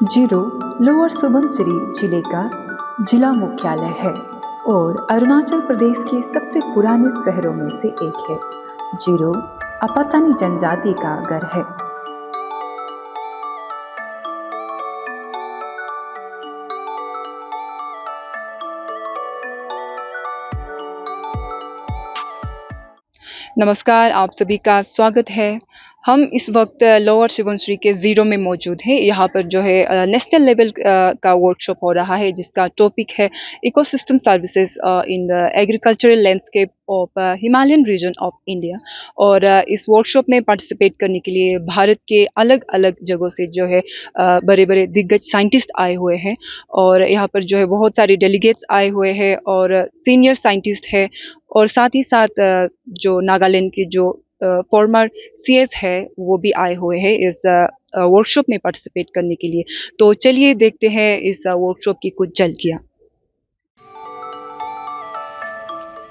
Zero lower Subansiri जिले का जिला मुख्यालय है और अरुणाचल प्रदेश के सबसे पुराने शहरों में से एक है। जीरो अपातानी जनजाति का घर है। नमस्कार, आप सभी का स्वागत है। हम इस वक्त लोअर सुबनसिरी के ज़ीरो में मौजूद हैं। यहाँ पर जो है नेशनल लेवल का वर्कशॉप हो रहा है जिसका टॉपिक है ecosystem services in the agricultural landscape of Himalayan region of India. और इस वर्कशॉप में पार्टिसिपेट करने के लिए भारत के अलग अलग जगहों से जो है बड़े बड़े दिग्गज साइंटिस्ट आए हुए हैं। और यहाँ पर जो है बहुत सारे डेलीगेट्स आए हुए हैं और सीनियर साइंटिस्ट है और साथ ही साथ जो नागालैंड की जो फॉर्मर सीएस है वो भी आए हुए हैं इस वर्कशॉप में पार्टिसिपेट करने के लिए। तो चलिए देखते हैं इस वर्कशॉप की कुछ झलकियाँ।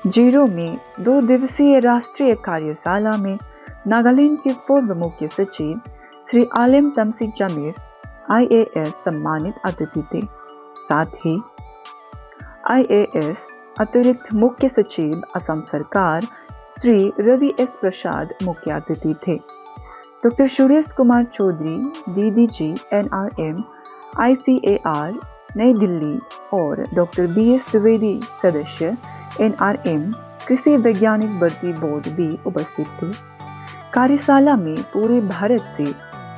जीरो में 2 दिवसीय राष्ट्रीय कार्यशाला में नागालैंड के पूर्व मुख्य सचिव श्री आलेम तमसी जमीर IAS सम्मानित अतिथि थे। साथ ही IAS अतिरिक्त मुख्य सचिव असम सरकार श्री रवि S प्रसाद मुख्य अतिथि थे। Doctor Suresh Kumar Chaudhary DDG NRM ICAR नई दिल्ली और डॉक्टर BS द्विवेदी सदस्य NRM कृषि वैज्ञानिक भर्ती बोर्ड भी उपस्थित थे। कार्यशाला में पूरे भारत से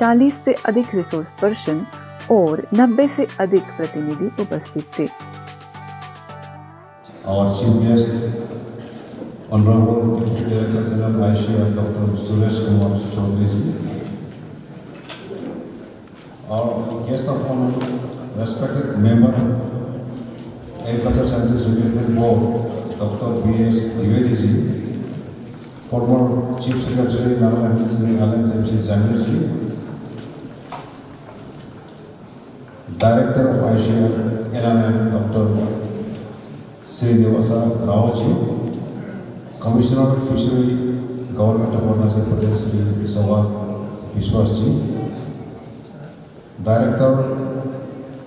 40 से अधिक रिसोर्स पर्सन और 90 से अधिक प्रतिनिधि उपस्थित थे। Our chief guest, Honorable Deputy Director General ICAR Dr. Suresh Kumar Chaudhary ji. Our guest of honor, respected member, Agriculture Scientist Recruitment Board, Dr. BS Dwivedi ji, former Chief Secretary Nagaland Sri Alan MC Zamir ji, Director of ICAR NRM Dr. Sri Nivasa Rao ji, Commissioner of Fishery Government of Arunachal Pradesh Sri Sawat Vishwas ji, Director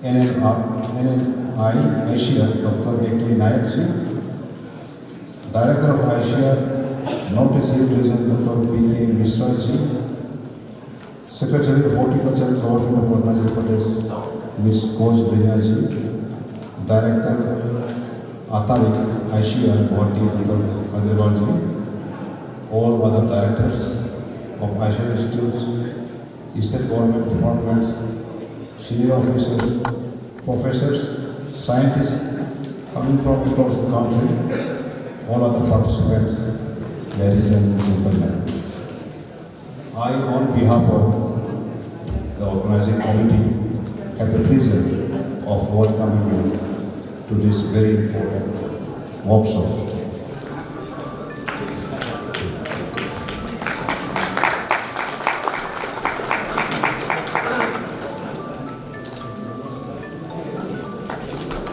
NNI ICAR Dr. A.K. Nayak ji, Director of ICAR North East Region Dr. B.K. Mishra ji, Secretary of Horticulture Government of Arunachal Pradesh Ms. Koj Rina ji, Director Atari ICAR Guwahati Dr. Kadirwal ji, all other directors of ICAR institutes, state government departments, senior officers, professors, scientists coming from across the country, all other participants, ladies and gentlemen. I, on behalf of the organizing committee, have the pleasure of welcoming you to this very important workshop.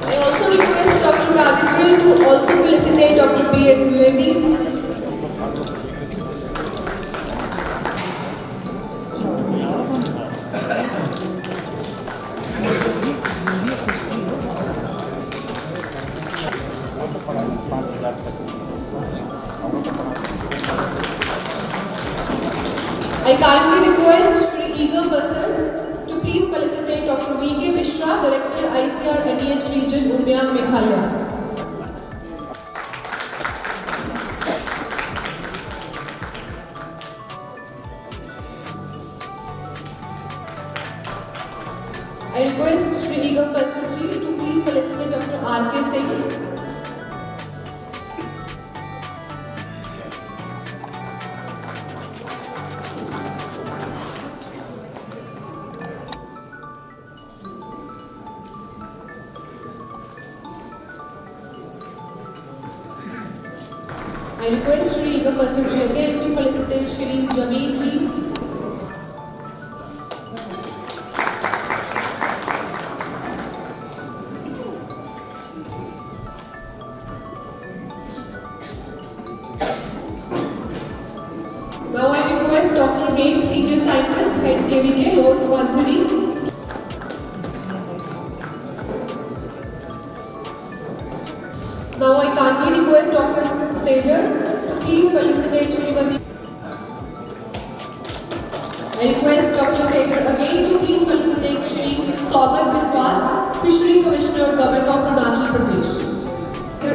I also request Dr. Kadirwal to also felicitate Dr. B.S. Dwivedi. I kindly request for an eager person to please felicitate Dr. V.K. Mishra, Director ICAR NEH Region, Umayang, Meghalaya. I request Shri eager person to please felicitate Dr. R.K. Singh. I request Shri eager person again to felicitate Shri Jameen ji. Now I request Dr. Haig, Senior Scientist, Head KVK, Lower Subansiri. Saver to please felicitate Srimati. I request Dr. Saver again to please felicitate Shri Saugat Biswas, Fishery Commissioner, Government of Arunachal Pradesh.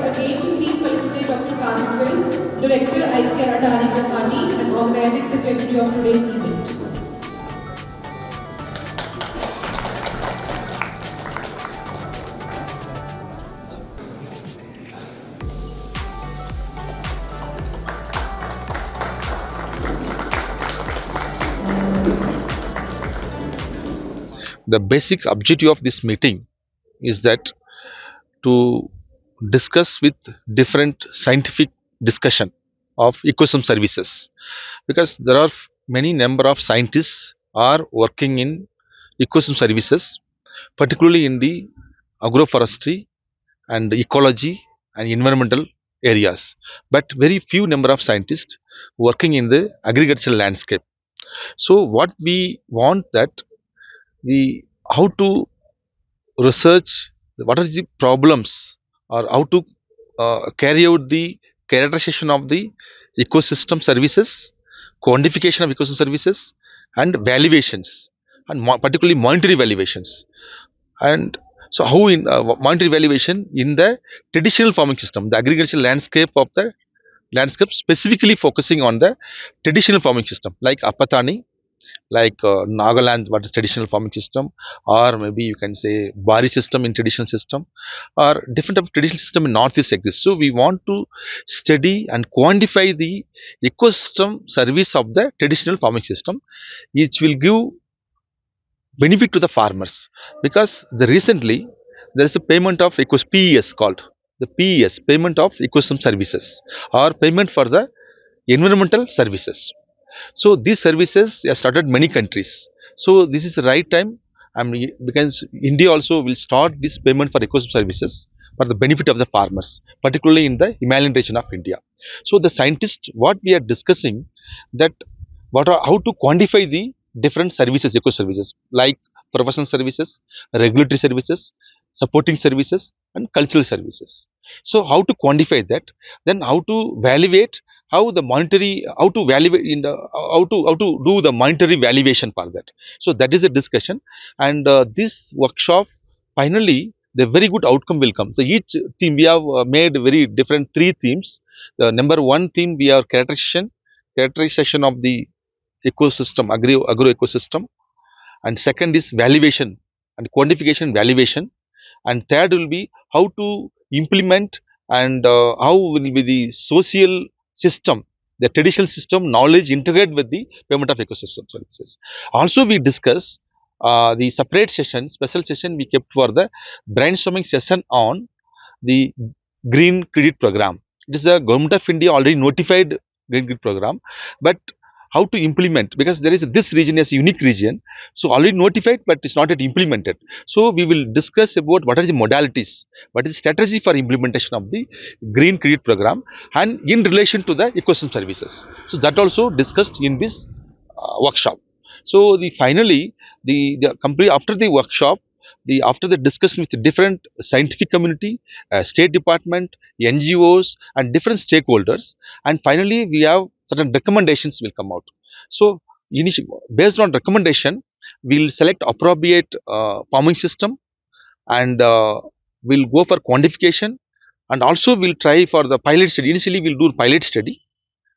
Again to please felicitate Dr. Kanil, Director ICR Adani Company and Organizing Secretary of today's event. The basic objective of this meeting is that to discuss with different scientific discussion of ecosystem services, because there are many number of scientists are working in ecosystem services, particularly in the agroforestry and ecology and environmental areas, but very few number of scientists working in the agricultural landscape. So what we want that the how to research what are the problems, or how to carry out the characterization of the ecosystem services, quantification of ecosystem services, and valuations, and particularly monetary valuations. And so how in monetary valuation in the traditional farming system, the agricultural landscape of the landscape, specifically focusing on the traditional farming system like Apatani, like Nagaland, what is traditional farming system, or maybe you can say Bari system in traditional system, or different type of traditional system in Northeast exists. So we want to study and quantify the ecosystem service of the traditional farming system, which will give benefit to the farmers, because recently there is a payment of PES called the PES, payment of ecosystem services, or payment for the environmental services. So these services are started many countries. So this is the right time. Because India also will start this payment for ecosystem services for the benefit of the farmers, particularly in the Himalayan region of India. So the scientists, what we are discussing, that how to quantify the different services, eco services, like professional services, regulatory services, supporting services, and cultural services. So how to quantify that, then how to evaluate, how the monetary, how to evaluate in the how to do the monetary valuation for that. So that is a discussion, and this workshop finally the very good outcome will come. So each theme we have made very different three themes. The number one theme we have characterization of the ecosystem, agro ecosystem, and second is valuation and quantification valuation, and third will be how to implement, and how will be the social system, the traditional system knowledge integrate with the payment of ecosystem services. Also we discuss the separate session, special session we kept for the brainstorming session on the green credit program. It is a government of India already notified green credit program, but how to implement, because there is this region as a unique region, so already notified but it's not yet implemented. So we will discuss about what are the modalities, what is the strategy for implementation of the green credit program, and in relation to the ecosystem services. So that also discussed in this workshop. So finally the complete after the workshop, after the discussion with the different scientific community, State Department, NGOs, and different stakeholders, and finally we have certain recommendations will come out. So based on recommendation, we will select appropriate farming system, and we'll go for quantification, and also we'll try for the pilot study. Initially we'll do pilot study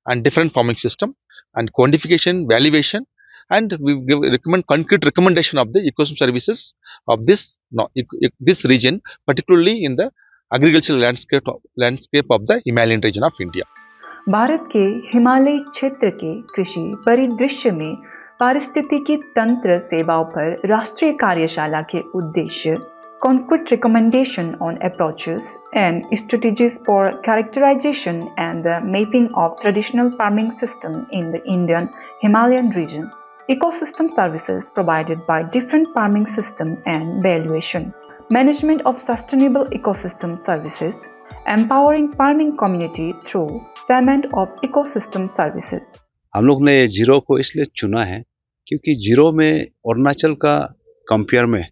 and different farming system and quantification, valuation, and we recommend concrete recommendation of the ecosystem services of this region, particularly in the agricultural landscape of the Himalayan region of India. Bharat के हिमालयी क्षेत्र के कृषि परिदृश्य में पारिस्थितिकी तंत्र सेवाओं पर राष्ट्रीय कार्यशाला के उद्देश्य concrete recommendation on approaches and strategies for characterization and the mapping of traditional farming system in the Indian Himalayan region, ecosystem services provided by different farming system and valuation, management of sustainable ecosystem services, empowering farming community through payment of ecosystem services. हम लोग ने zero को इसलिए चुना है क्योंकि zero में अरुणाचल का कंपेयर में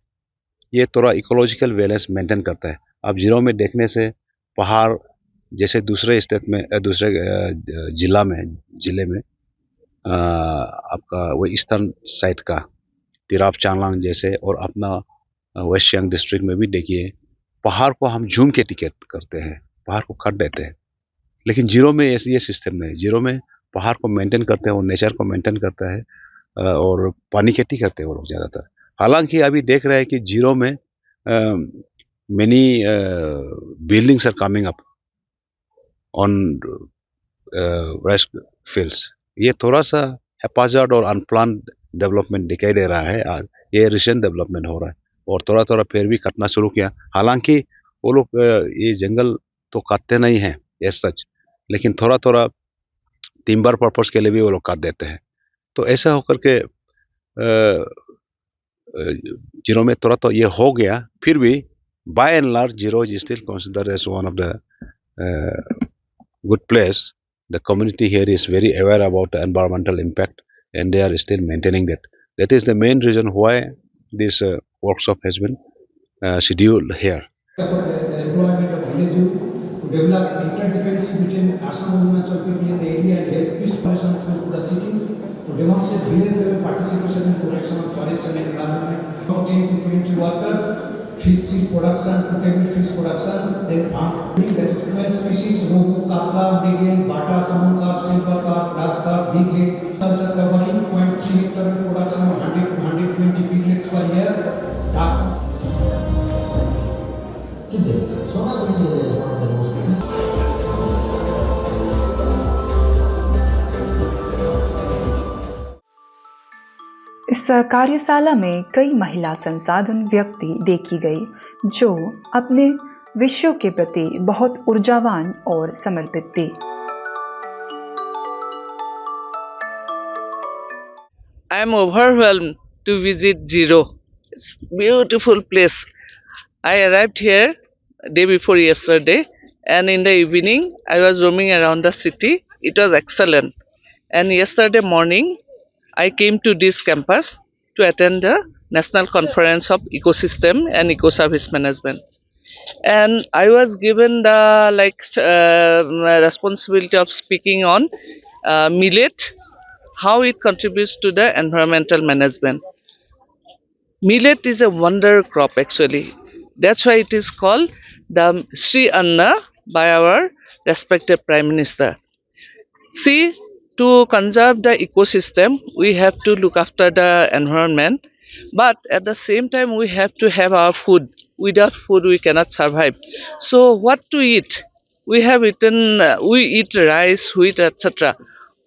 ये थोड़ा इकोलॉजिकल बैलेंस मेंटेन करता है। अब जीरो में देखने से पहाड़ जैसे दूसरे स्टेट में दूसरे जिले में आपका वो ईस्टर्न साइड का तिराप चांगलांग जैसे, और अपना वेस्ट सियांग डिस्ट्रिक्ट में भी देखिए, पहाड़ को हम झूम के टिकट करते हैं, पहाड़ को काट देते हैं। लेकिन जीरो में ये सिस्टम नहीं है। जीरो में पहाड़ को मेंटेन करते हैं और नेचर को मेंटेन करता है, और पानी खेती करते हैं वो लोग ज़्यादातर। हालांकि अभी देख रहे हैं कि जीरो में many buildings are coming up on rice fields. ये थोड़ा सा हैप्पीजार्ड और अनप्लान डेवलपमेंट दिखाई दे रहा है। ये रिसेंट डेवलपमेंट हो रहा है, और थोड़ा थोड़ा पेड़ भी काटना शुरू किया। हालांकि वो लोग ये जंगल तो काटते नहीं हैं एज सच, लेकिन थोड़ा थोड़ा टिम्बर पर्पस के लिए भी वो लोग काट देते हैं। तो ऐसा होकर के जीरो में थोड़ा तो ये हो गया, फिर भी by and large Ziro is still considered as one of the good place. The community here is very aware about the environmental impact, and they are still maintaining that. That is the main reason why this workshop has been scheduled here. For the employment of village youth, to develop interdependency between Assam and Arunachal people in the area and help peace solutions to the cities, to demonstrate village level participation in protection of forest and environment. About 10 to 20 workers, fish seed production, potable fish productions, then farming, that is 12 species, rohu, katla, mrigel, bata, common carp, silver carp, grass carp, big head, culture covering 0.3 hectare production of 100 to 120 piglets per year, duck. Today, Sonatri is one of the most इस कार्यशाला में कई महिला संसाधन व्यक्ति देखी गई जो अपने विषयों के प्रति बहुत ऊर्जावान और समर्पित थी। I am overwhelmed to visit Zero. It's a beautiful place. I arrived here day before yesterday, and in the evening I was roaming around the city. It was excellent. And yesterday morning I came to this campus to attend the National Conference of Ecosystem and Eco-Service Management. And I was given the responsibility of speaking on millet, how it contributes to the environmental management. Millet is a wonder crop actually. That's why it is called the Sri Anna by our respected Prime Minister. See, to conserve the ecosystem, we have to look after the environment, but at the same time, we have to have our food. Without food, we cannot survive. So, what to eat? We have eaten, we eat rice, wheat, etc.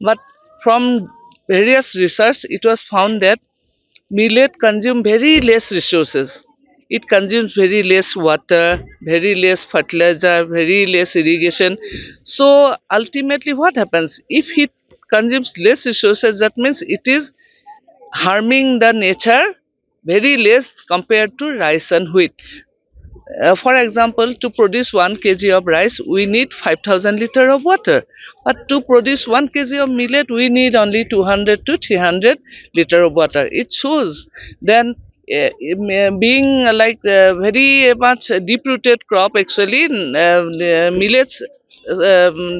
But from various research, it was found that millet consume very less resources. It consumes very less water, very less fertilizer, very less irrigation. So ultimately what happens? If it consumes less resources, that means it is harming the nature very less compared to rice and wheat. For example, to produce 1 kg of rice, we need 5,000 liter of water. But to produce 1 kg of millet, we need only 200 to 300 liter of water. It shows then being very much deep-rooted crop, actually, millets,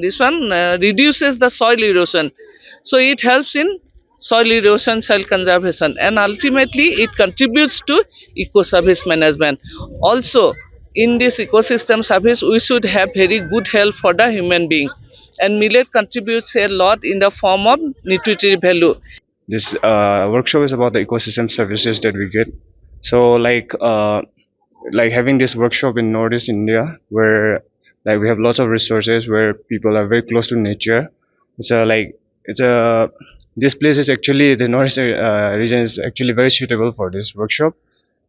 this one reduces the soil erosion. So it helps in soil erosion, soil conservation, and ultimately it contributes to eco-service management. Also, in this ecosystem service, we should have very good health for the human being, and millet contributes a lot in the form of nutritive value. This workshop is about the ecosystem services that we get. So like having this workshop in Northeast India, where like we have lots of resources, where people are very close to nature. This place is actually, the Northeast region is actually very suitable for this workshop.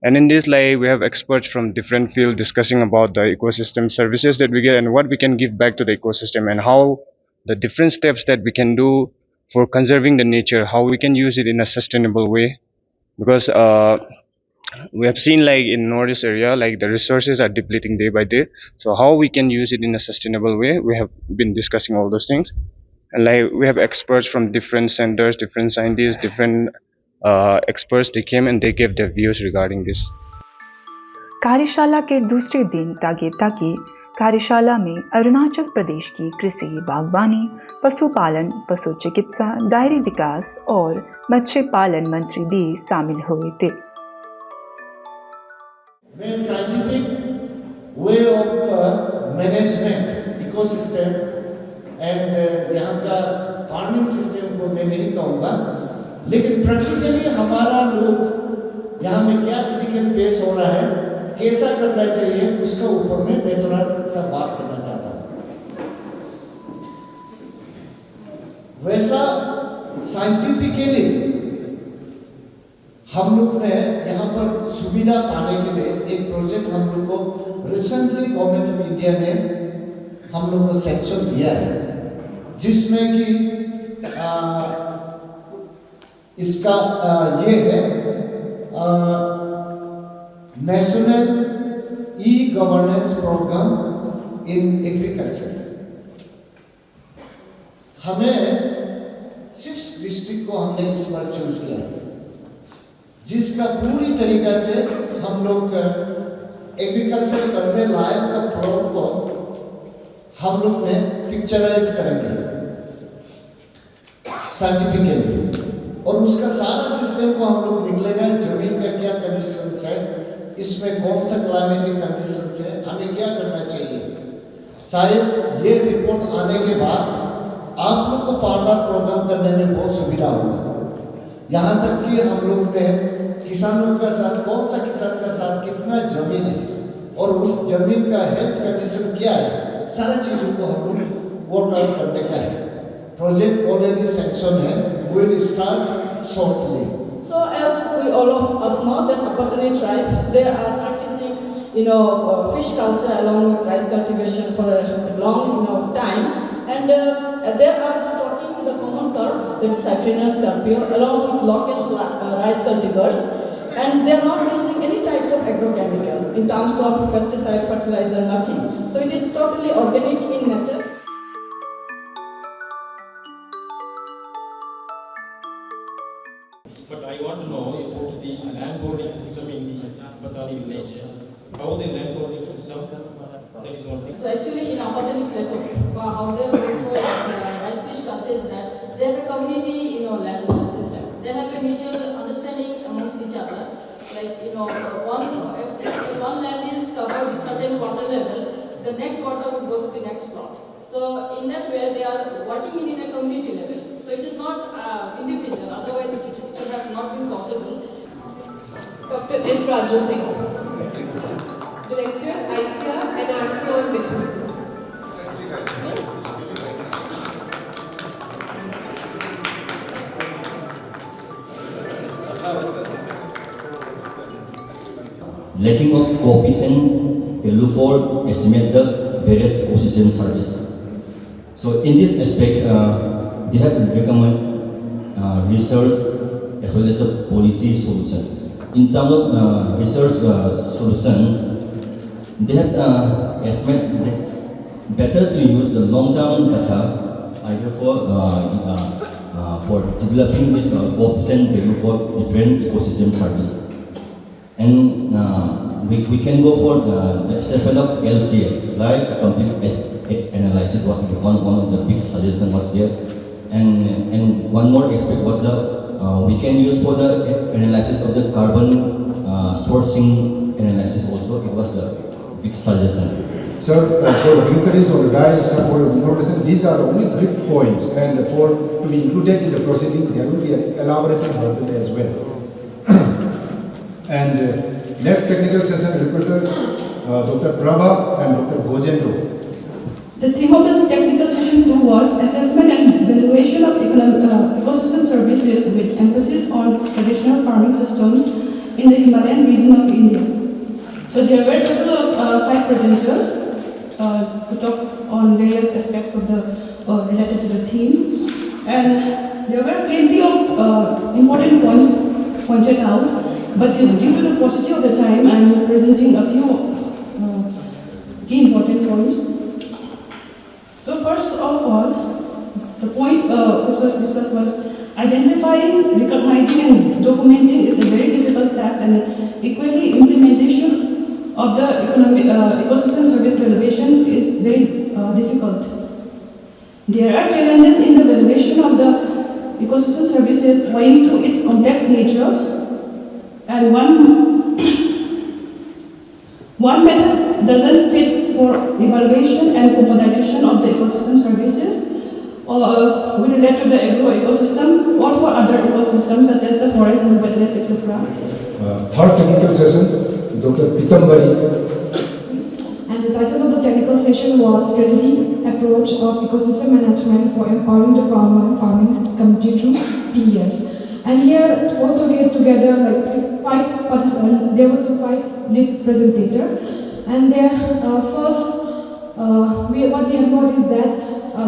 And in this, like, we have experts from different fields discussing about the ecosystem services that we get and what we can give back to the ecosystem, and how the different steps that we can do for conserving the nature, how we can use it in a sustainable way. Because we have seen, like, in Northeast area, like, the resources are depleting day by day. So how we can use it in a sustainable way, we have been discussing all those things. And like, we have experts from different centers, different scientists, different experts. They came and they gave their views regarding this. कार्यशाला के दूसरे दिन तागे तागी कार्यशाला में अरुणाचल प्रदेश की कृषि, बागवानी, पशुपालन, पशु चिकित्सा, डेयरी विकास और मत्स्य पालन मंत्री भी शामिल हुए थे। में scientific way of management ecosystem and यहाँ का फार्मिंग सिस्टम को मैं नहीं कहूँगा, लेकिन प्रैक्टिकली हमारा लोग यहाँ में क्या टिपिकल पेश हो रहा है, कैसा करना चाहिए, उसका ऊपर में मैं थोड़ा सा बात करना चाहता हूँ। वैसा साइंटिफिकली हम लोग ने यहाँ पर सुविधा पाने के लिए एक प्रोजेक्ट हम लोग को रिसेंटली गवर्नमेंट ऑफ इंडिया ने हम लोग को सैंक्शन दिया है, जिसमें कि इसका ये है national e governance programme in agriculture. हमें 6 डिस्ट्रिक्ट को हमने इस बार चूज किया है, जिसका पूरी तरीका से हम लोग एग्रीकल्चर करने लायक का प्लॉट को हम लोग ने पिक्चराइज करेंगे साइंटिफिकली, और उसका सारा सिस्टम को हम लोग निकलेगा, जमीन का क्या कंडीशंस है, इसमें कौन सा क्लाइमेटिक कंडीशंस है, हमें क्या करना चाहिए। शायद ये रिपोर्ट आने के बाद आप लोग को पारदार प्रोग्राम करने में बहुत सुविधा होगा। यहाँ तक कि हम लोग ने किसानों का साथ, कौन सा किसान का साथ कितना जमीन है और उस जमीन का हेल्थ कंडीशन क्या है, सारी चीज़ों को हम लोग वर्क आउट करने का है। प्रोजेक्ट ऑलरेडी सैंक्शन है, will start shortly. So as we all of us know that Apatani tribe, they are practicing, fish culture along with rice cultivation for a long, time, and they are stocking the common carp, that is Cyprinus carpio, along with local rice cultivars, and they are not using any types of agrochemicals in terms of pesticide, fertilizer, nothing. So it is totally organic in nature. But I want to know about the land boarding system in the Apatani village. How the land boarding system, that is one thing. So actually in Apatani plateau, how they work for rice fish culture is that they have a community, land boarding system. They have a mutual understanding amongst each other. Like, one land is covered with certain water level, the next water will go to the next plot. So in that way they are working in a community level. So it is not individual, otherwise it would have not been possible. Dr. N. Raju Singh, Director, ICR and RC on Mithun. Lacking of cooperation will for estimate the various ecosystem service. So in this aspect, they have recommend research as well as the policy solution. In terms of research solution, they have estimate that better to use the long-term data either for developing this cooperation value for different ecosystem service. And we can go for the assessment of LCA, life complete analysis was one of the big suggestion was there, and one more aspect was the we can use for the analysis of the carbon sourcing analysis also. It was the big suggestion. Sir, for the dignitaries or the guys, for your information, these are the only brief points, and for to be included in the proceeding, there will be an elaborated version as well. And next technical session reporter, Dr. Prabha and Dr. Gojendro. The theme of the technical session 2 was assessment and evaluation of ecosystem services with emphasis on traditional farming systems in the Himalayan region of India. So there were a total of 5 presenters who talked on various aspects of the related to the theme, and there were plenty of important points pointed out. But due to the paucity of the time, I am presenting a few key important points. So first of all, the point which was discussed was identifying, recognizing and documenting is a very difficult task, and equally implementation of the ecosystem service valuation is very difficult. There are challenges in the valuation of the ecosystem services owing to its complex nature, and one method doesn't fit for evaluation and commoditization of the ecosystem services, or we relate to the agro ecosystems or for other ecosystems such as the forest and wetlands, etc. Third technical session, Dr. Pitambari. And the title of the technical session was Strategy Approach of Ecosystem Management for Empowering the Farming Community through PES. And here, all together, like five participants, there was a five lead presenter. And there, first, what we have got is that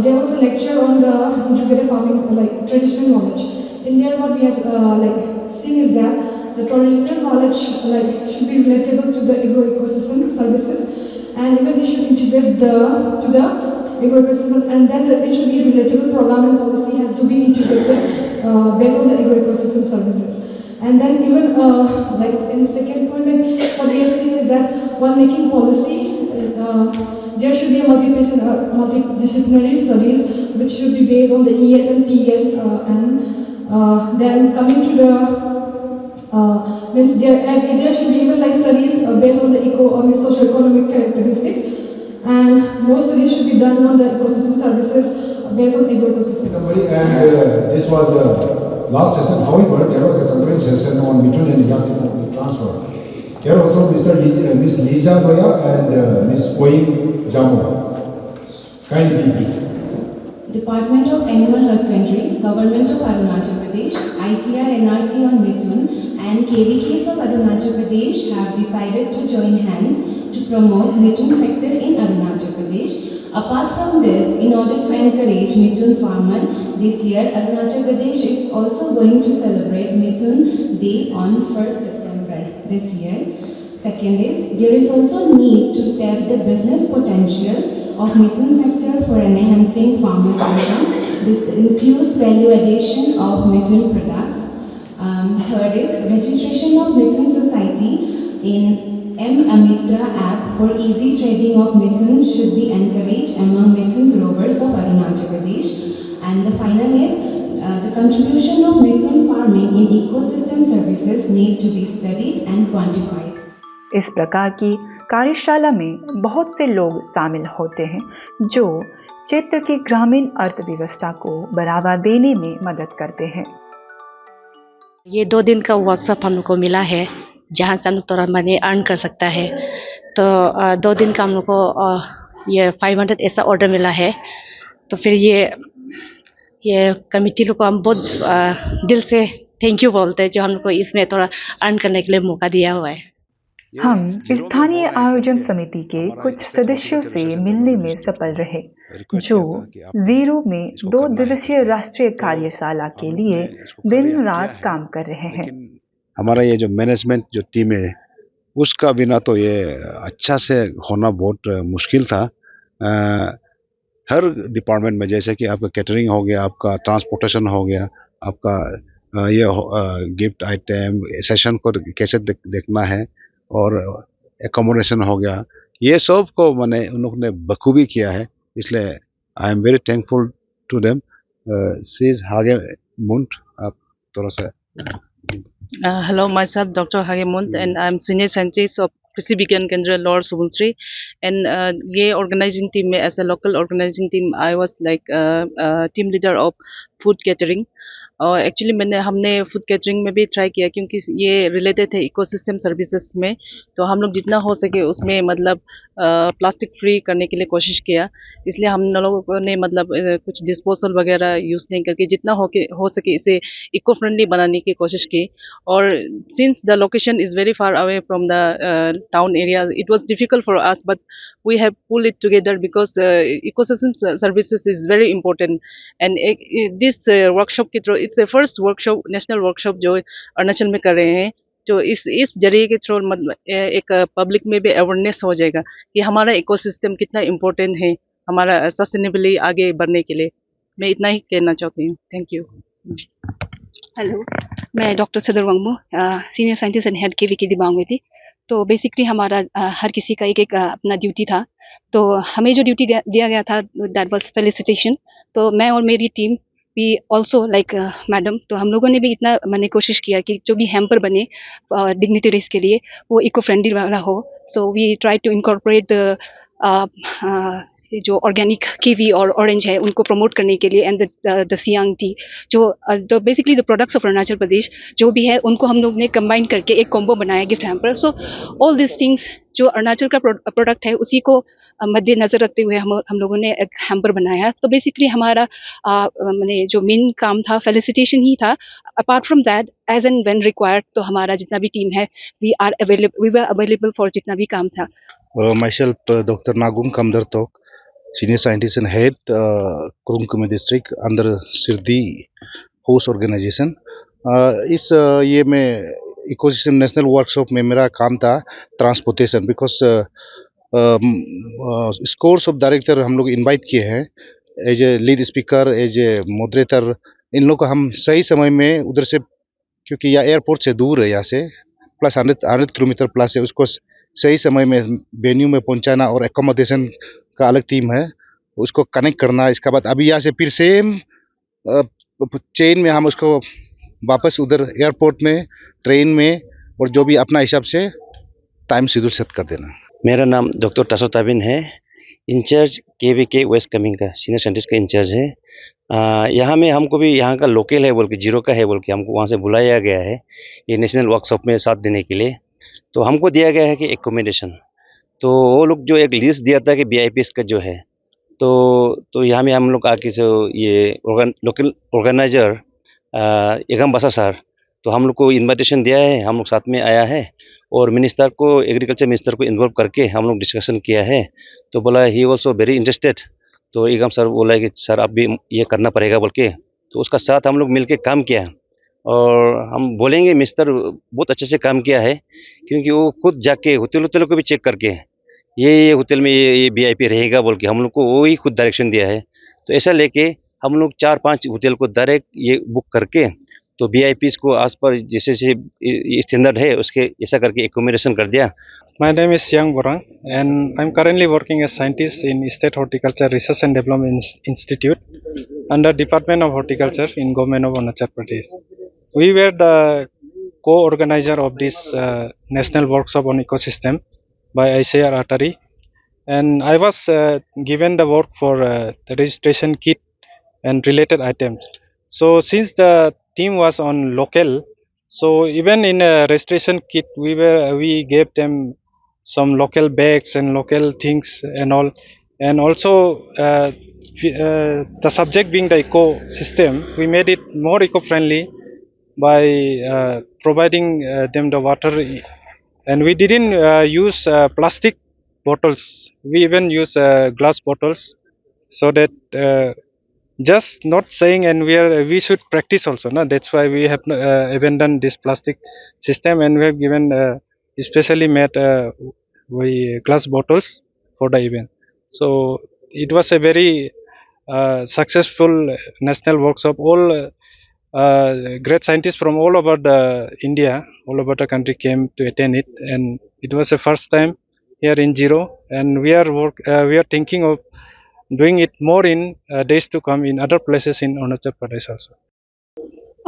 there was a lecture on the integrated farming, like traditional knowledge. In there, what we have seen is that the traditional knowledge should be relatable to the agro-ecosystem services, and even we should integrate to the agro-ecosystem, and then it should be a relatable program and policy has to be integrated based on the agro-ecosystem services. And then even in the second point, what we have seen is that while making policy, there should be a multidisciplinary studies which should be based on the ES and PES, and then coming to the means there should be even studies based on the socio-economic characteristic, and more studies should be done on the ecosystem services based on agro-ecosystem. And this was the last session. However, there was a concurrent session on Mithun and Yak technology transfer. Here also Miss Lisa Goya and Miss Oing Jamo. Kindly be brief. Department of Animal Husbandry, Government of Arunachal Pradesh, ICR NRC on Mithun and KVKs of Arunachal Pradesh have decided to join hands to promote Mithun sector in Arunachal Pradesh. Apart from this, in order to encourage Mithun farmer, this year Arunachal Pradesh is also going to celebrate Mithun Day on 1st September this year. Second is, there is also need to tap the business potential of Mithun sector for enhancing farmers' income. This includes value addition of Mithun products. Third is registration of Mithun Society in M-Amitra app for easy trading of Mithun should be encouraged among Mithun growers of Arunachal Pradesh. And the final is the contribution of Mithun farming in ecosystem services need to be studied and quantified. इस प्रकार की कार्यशाला में बहुत से लोग शामिल होते हैं जो क्षेत्र की ग्रामीण अर्थव्यवस्था को बढ़ावा देने में मदद करते हैं। ये 2 दिन का वर्कशॉप हम लोग को मिला है जहाँ से हम लोग थोड़ा मनी अर्न कर सकता है। तो 2 दिन का हम लोग को ये 500 ऐसा ऑर्डर मिला है। तो फिर ये कमिटी लोग को हम बहुत दिल से थैंक यू बोलते हैं जो हम लोग को इसमें थोड़ा अर्न करने के लिए मौका दिया हुआ है। हम स्थानीय आयोजन समिति के कुछ सदस्यों से मिलने में सफल रहे जो जीरो में 2 दिवसीय राष्ट्रीय कार्यशाला के लिए दिन रात काम कर रहे हैं। हमारा ये जो मैनेजमेंट जो टीम है उसका बिना तो ये अच्छा से होना बहुत मुश्किल था। हर डिपार्टमेंट में जैसे कि आपका कैटरिंग हो गया, आपका ट्रांसपोर्टेशन हो गया, आपका ये गिफ्ट आइटम सेशन को कैसे देखना है और एकोमोडेशन हो गया, ये सब को मैंने उन लोगों ने बखूबी किया है। इसलिए I am very thankful to them. She is हागे मुंट। आप थोड़ा सा Hello, myself Dr. Hagemunt, and I'm senior scientist of Krishi Vigyan Kendra lower Subansiri, and ये ऑर्गेनाइजिंग टीम में as a local organising team I was like team leader of food catering. और actually हमने food catering में भी ट्राई किया क्योंकि ये रिलेटेड है इकोसिस्टम सर्विसेज में। तो हम लोग जितना हो सके उसमें मतलब प्लास्टिक फ्री करने के लिए कोशिश किया। इसलिए हम लोगों ने मतलब कुछ डिस्पोजल वगैरह यूज़ नहीं करके जितना हो सके इसे इको फ्रेंडली बनाने की कोशिश की। और since the location is very far away from the town area, it was difficult for us, but we have pulled it together because ecosystem services is very important. And this workshop के through it's a first workshop, national workshop जो अरुणाचल में कर रहे हैं। तो इस जरिए के थ्रू मतलब एक पब्लिक में भी अवेयरनेस हो जाएगा कि हमारा इकोसिस्टम कितना इम्पोर्टेंट है हमारा सस्टेनेबली आगे बढ़ने के लिए। मैं इतना ही कहना चाहती हूँ। Thank you. हेलो, मैं डॉक्टर सदर Wangmo, senior scientist and head KVK Dibang वेदी। तो बेसिकली हमारा हर किसी का एक एक अपना ड्यूटी था। तो हमें जो ड्यूटी दिया गया था दैट वाज फेलिसिटेशन। तो मैं और मेरी team we also like madam, तो हम लोगों ने भी इतना मैंने कोशिश किया कि जो भी हैम्पर बने डिग्निटरीज के लिए वो इको फ्रेंडली वाला हो। So we try to incorporate the जो ऑर्गेनिक कीवी और ऑरेंज है उनको प्रमोट करने के लिए एंड द सियांग टी, जो basically the products of Arunachal Pradesh जो भी है उनको हम लोग ने कंबाइन करके एक कॉम्बो बनाया gift hamper. So all this things जो अरुणाचल का प्रोडक्ट है उसी को मद्देनजर रखते हुए हम लोगों ने एक हैम्पर बनाया। तो बेसिकली हमारा मैंने जो मेन काम था फेलिसिटेशन ही था। Apart from that as and when required तो हमारा जितना भी टीम है वी वर अवेलेबल फॉर जितना भी काम था। Myself, Dr. Nagum Kamdartok, Senior Scientist and Head, Kurung Kumi District under Sirdi Host Organization. इस ये में इकोसिस्टम नेशनल वर्कशॉप में मेरा काम था transportation, because scores of director हम लोग इनवाइट किए हैं as a lead speaker, as a moderator. इन लोग को हम सही समय में उधर से, क्योंकि यह एयरपोर्ट से दूर है, यहाँ से प्लस 100 किलोमीटर प्लस है, उसको सही समय में वेन्यू में पहुंचाना और एकोमोडेशन का अलग टीम है, उसको कनेक्ट करना। इसके बाद अभी यहाँ से फिर सेम चेन में हम उसको वापस उधर एयरपोर्ट में, ट्रेन में, और जो भी अपना हिसाब से टाइम शेड्यूल सेट कर देना। मेरा नाम डॉक्टर टसो ताबिन है, इंचार्ज KVK वेस्ट कमिंग का सीनियर साइंटिस्ट का इंचार्ज है। यहाँ में हमको भी यहाँ का लोकल है बोल के, जीरो का है बोल के हमको वहाँ से बुलाया गया है ये नेशनल वर्कशॉप में साथ देने के लिए। तो हमको दिया गया है कि एकोमोडेशन, तो वो लोग जो एक लिस्ट दिया था कि VIPs का जो है, तो यहाँ में हम लोग आके जो ये लोकल ऑर्गेनाइजर एगम बसा सर, तो हम लोग को इनविटेशन दिया है, हम लोग साथ में आया है और मिनिस्टर को, एग्रीकल्चर मिनिस्टर को इन्वॉल्व करके हम लोग डिस्कशन किया है। तो बोला ही ऑल्सो वेरी इंटरेस्टेड, तो एगम सर बोला कि सर आप भी ये करना पड़ेगा बोल के, तो उसका साथ हम लोग मिल के काम किया। और हम बोलेंगे मिस्टर बहुत अच्छे से काम किया है, क्योंकि वो खुद जाके होटल को भी चेक करके ये होटल में ये VIP रहेगा बोल के हम लोग को वो ही खुद डायरेक्शन दिया है। तो ऐसा लेके हम लोग 4-5 होटल को डायरेक्ट ये बुक करके, तो VIPs को आज पर जैसे स्टैंडर्ड है उसके ऐसा करके एकोमोडेशन कर दिया। My name is Siang Borang and I'm currently working as scientist in State Horticulture Research and Development Institute under Department of Horticulture in Government of Arunachal Pradesh. We were the co-organizer of this national workshop on ecosystem by ICAR Atari, and I was given the work for the registration kit and related items. So since the team was on local, so even in a registration kit we gave them some local bags and local things and all, and also the subject being the ecosystem, we made it more eco-friendly by providing them the water, and we didn't use plastic bottles, we even use glass bottles, so that just not saying, and we should practice also, no? That's why we have abandoned this plastic system, and we have given especially made glass bottles for the event. So it was a very successful national workshop. All great scientists from all over the India, all over the country came to attend it, and it was the first time here in Zero, and we are thinking of doing it more in days to come in other places in Arunachal Pradesh also.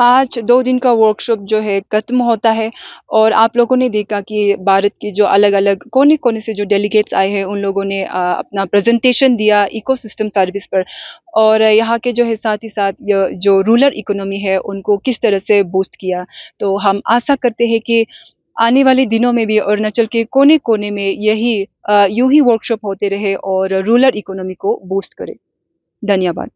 आज 2 दिन का workshop जो है खत्म होता है और आप लोगों ने देखा कि भारत की जो अलग-अलग कोने-कोने से जो डेलीगेट्स आए हैं उन लोगों ने अपना प्रेजेंटेशन दिया इकोसिस्टम सर्विस पर, और यहाँ के जो है साथ ही साथ जो रूरल इकोनॉमी है उनको किस तरह से बूस्ट किया। तो हम आशा करते हैं कि आने वाले दिनों में भी अरुणाचल के कोने-कोने में यूं ही वर्कशॉप होते रहे और रूरल इकोनॉमी को बूस्ट करे। धन्यवाद।